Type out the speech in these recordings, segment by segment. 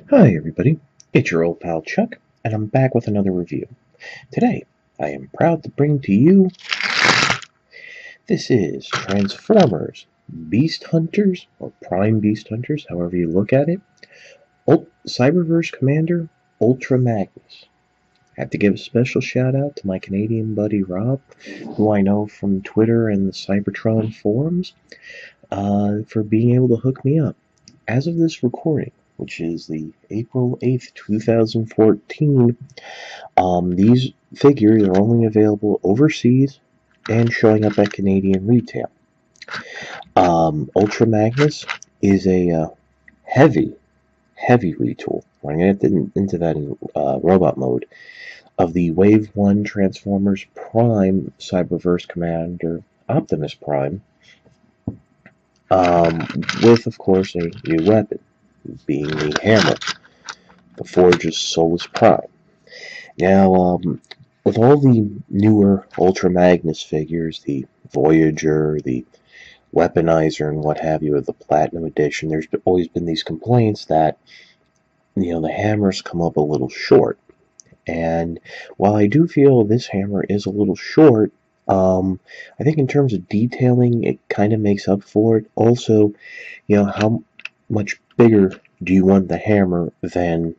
Hi everybody, it's your old pal Chuck, and I'm back with another review. Today, I am proud to bring to you, this is Transformers Beast Hunters, or Prime Beast Hunters, however you look at it, Cyberverse Commander Ultra Magnus. I have to give a special shout out to my Canadian buddy Rob, who I know from Twitter and the Cybertron forums, for being able to hook me up. As of this recording, which is the April 8th, 2014, these figures are only available overseas and showing up at Canadian retail. Ultra Magnus is a heavy retool. We're going to get into that in robot mode of the Wave 1 Transformers Prime Cyberverse Commander Optimus Prime, with, of course, a new weapon, being the hammer, the Forge's Solus Prime. Now, with all the newer Ultra Magnus figures, the Voyager, the Weaponizer, and what have you of the Platinum Edition, there's always been these complaints that, the hammers come up a little short. And while I do feel this hammer is a little short, I think in terms of detailing, it kind of makes up for it. Also, how much bigger do you want the hammer than,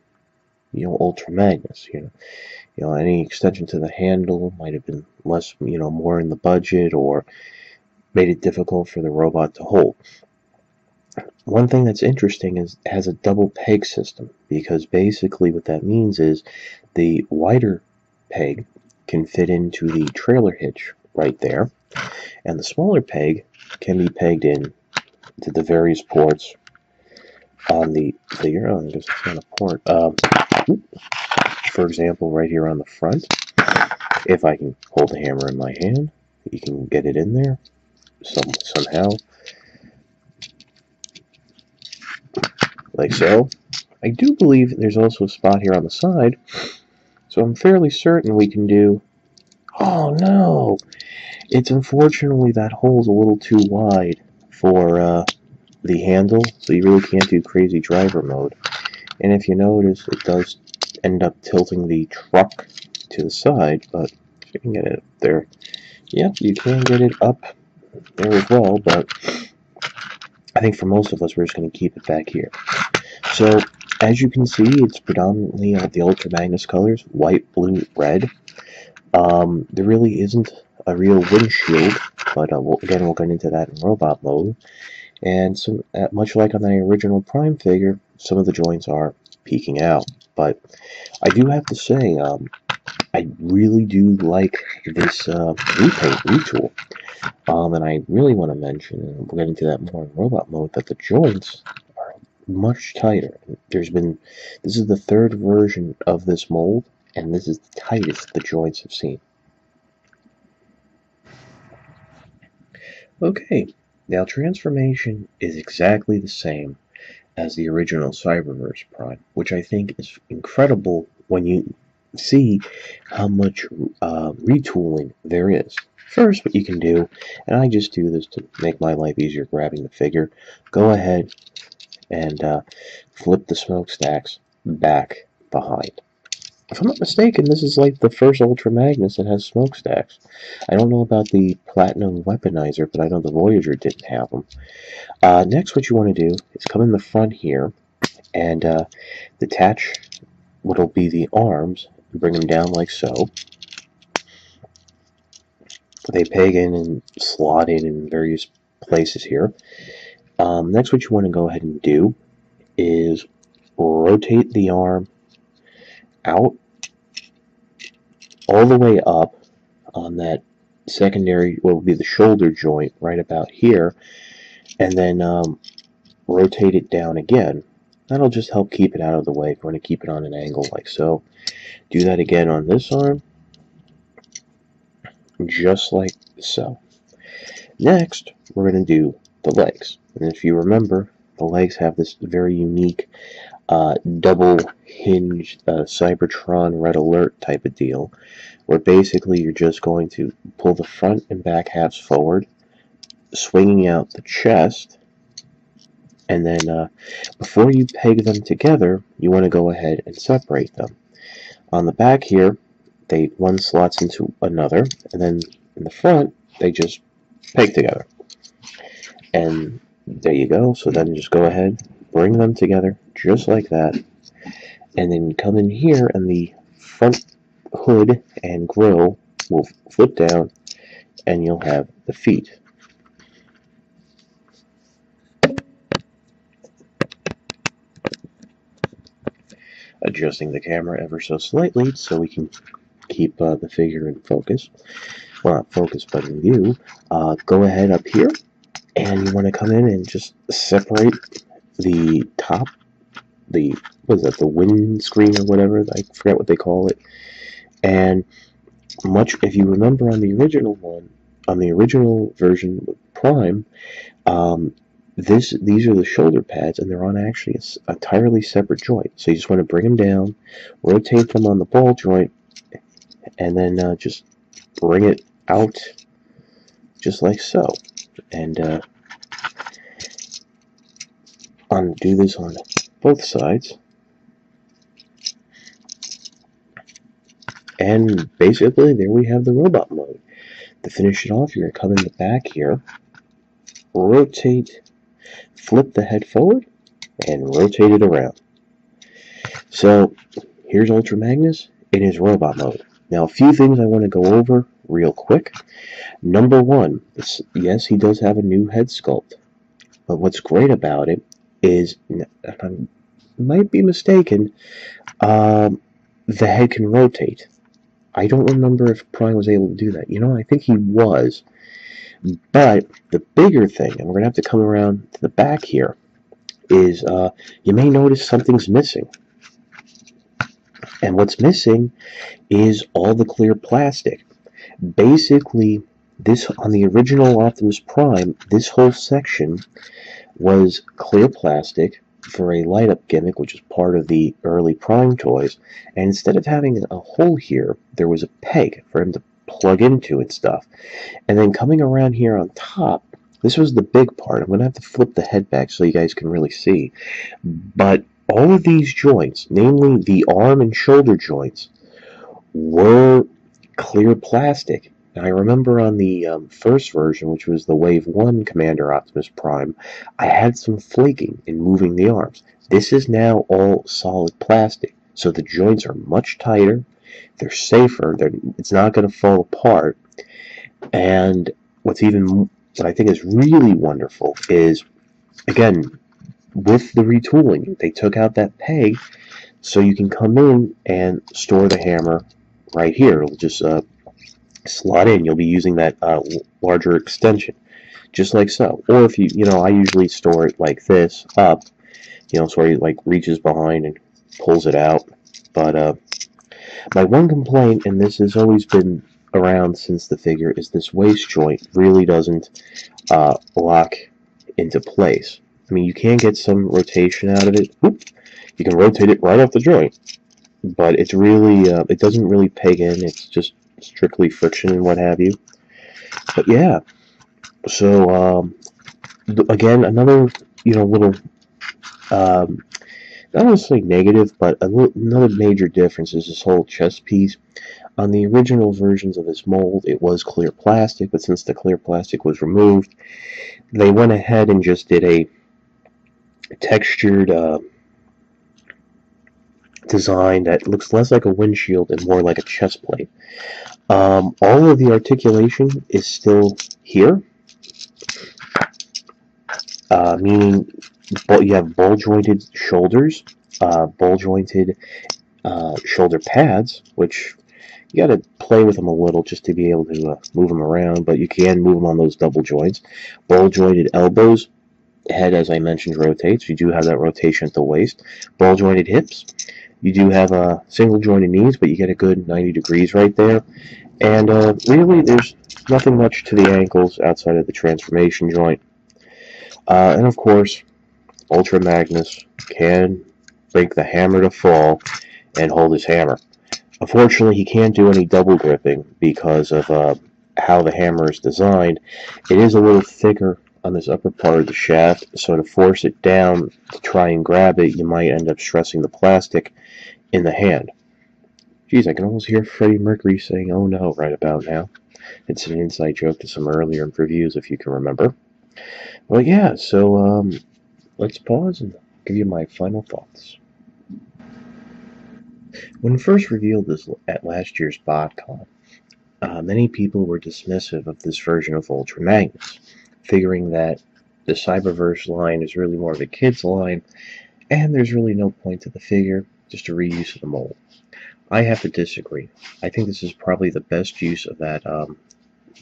Ultra Magnus? Any extension to the handle might have been less, more in the budget, or made it difficult for the robot to hold. One thing that's interesting is it has a double peg system, because basically what that means is the wider peg can fit into the trailer hitch right there, and the smaller peg can be pegged in to the various ports on the figure. I guess it's not a port. For example, right here on the front, if I can hold the hammer in my hand, you can get it in there somehow, like so. I do believe there's also a spot here on the side, so I'm fairly certain we can do... Oh no! It's unfortunately that hole's a little too wide for the handle, so you really can't do crazy driver mode. And if you notice, it does end up tilting the truck to the side, but if you can get it up there, yep, you can get it up there as well, but I think for most of us, we're just going to keep it back here. So, as you can see, it's predominantly the Ultra Magnus colors, white, blue, red. There really isn't a real windshield, but again, we'll get into that in robot mode. And so, much like on the original Prime figure, some of the joints are peeking out. But I do have to say, I really do like this repaint retool. And I really want to mention, and we'll get into that more in robot mode, that the joints are much tighter. This is the third version of this mold, and this is the tightest the joints have seen. Okay, now transformation is exactly the same as the original Cyberverse Prime, which I think is incredible when you see how much retooling there is. First, what you can do, and I just do this to make my life easier grabbing the figure, go ahead and flip the smokestacks back behind. If I'm not mistaken, this is like the first Ultra Magnus that has smokestacks. I don't know about the Platinum Weaponizer, but I know the Voyager didn't have them. Next, what you want to do is come in the front here and detach what'll be the arms and bring them down like so. They peg in and slot in various places here. Next, what you want to go ahead and do is rotate the arm out all the way up on that secondary, what will be the shoulder joint right about here, and then rotate it down again. That'll just help keep it out of the way. If you want to keep it on an angle like so. Do that again on this arm, just like so. Next, we're going to do the legs. And if you remember, the legs have this very unique double hinged Cybertron Red Alert type of deal, where basically you're just going to pull the front and back halves forward, swinging out the chest, And then before you peg them together, you want to go ahead and separate them. On the back here, one slots into another, and then in the front, they just peg together. And there you go. So then just go ahead, bring them together just like that, and then come in here, and the front hood and grill will flip down, and you'll have the feet. Adjusting the camera ever so slightly so we can keep the figure in focus. Well, not focus, but in view. Go ahead up here, and you want to come in and just separate the top, the windscreen or whatever, I forget what they call it. And if you remember on the original one, on the original version with Prime, these are the shoulder pads, and they're on actually an entirely separate joint. So you just want to bring them down, rotate them on the ball joint, and then just bring it out just like so. And do this on both sides. And basically, there we have the robot mode. To finish it off, you're going to come in the back here, rotate, flip the head forward, and rotate it around. So, here's Ultra Magnus in his robot mode. Now, a few things I want to go over real quick. Number one, yes, he does have a new head sculpt. But what's great about it is, and I might be mistaken, the head can rotate. I don't remember if Prime was able to do that. You know, I think he was. But the bigger thing, and we're going to have to come around to the back here, is you may notice something's missing. And what's missing is all the clear plastic. Basically, on the original Optimus Prime, this whole section was clear plastic for a light-up gimmick, which is part of the early Prime toys. And instead of having a hole here, there was a peg for him to plug into and stuff. And then coming around here on top, this was the big part. I'm going to have to flip the head back so you guys can really see. But all of these joints, namely the arm and shoulder joints, were clear plastic. And I remember on the first version, which was the Wave 1 Commander Optimus Prime, I had some flaking in moving the arms. This is now all solid plastic, so the joints are much tighter, they're safer, it's not going to fall apart. And what I think is really wonderful is, again, with the retooling, they took out that peg, so you can come in and store the hammer right here. It'll just slot in. You'll be using that larger extension, just like so. Or if I usually store it like this, up, so he like reaches behind and pulls it out. But my one complaint, and this has always been around since the figure, is this waist joint really doesn't lock into place. I mean, you can get some rotation out of it. Whoop, you can rotate it right off the joint, but it's really it doesn't really peg in. It's just strictly friction and what have you. But yeah, so again, another little not necessarily negative, but another major difference is this whole chest piece. On the original versions of this mold, it was clear plastic, but since the clear plastic was removed, they went ahead and just did a textured design that looks less like a windshield and more like a chest plate. All of the articulation is still here, meaning you have ball-jointed shoulders, ball-jointed shoulder pads, which you got to play with them a little just to be able to move them around, but you can move them on those double joints. Ball-jointed elbows. Head, as I mentioned, rotates. You do have that rotation at the waist. Ball-jointed hips. You do have single-jointed knees, but you get a good 90 degrees right there. And really, there's nothing much to the ankles outside of the transformation joint. And of course, Ultra Magnus can make the hammer to fall and hold his hammer. Unfortunately, he can't do any double gripping because of how the hammer is designed. It is a little thicker on this upper part of the shaft, so to force it down to try and grab it, you might end up stressing the plastic in the hand. Geez, I can almost hear Freddie Mercury saying, "Oh no," right about now. It's an inside joke to some earlier reviews, if you can remember. Well, yeah, so let's pause and give you my final thoughts. When first revealed this at last year's BotCon, many people were dismissive of this version of Ultra Magnus, figuring that the Cyberverse line is really more of a kid's line, and there's really no point to the figure, just a reuse of the mold. I have to disagree. I think this is probably the best use of that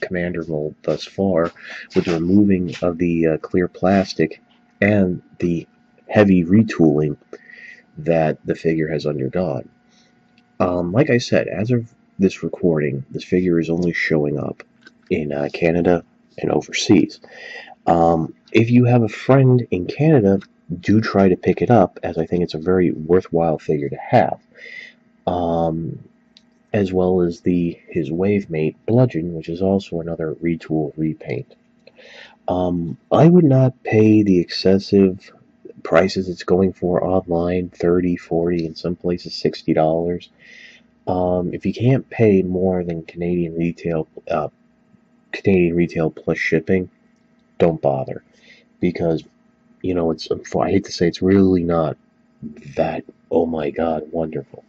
Commander mold thus far, with the removing of the clear plastic and the heavy retooling that the figure has undergone. Like I said, as of this recording, this figure is only showing up in Canada and overseas. If you have a friend in Canada, do try to pick it up, as I think it's a very worthwhile figure to have. As well as his wave mate Bludgeon, which is also another retool repaint. I would not pay the excessive prices it's going for online, $30, $40, in some places $60. If you can't pay more than Canadian retail plus shipping, don't bother, because I hate to say, it's really not that, oh my god, wonderful.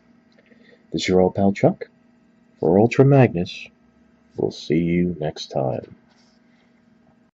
This is your old pal Chuck for Ultra Magnus. We'll see you next time.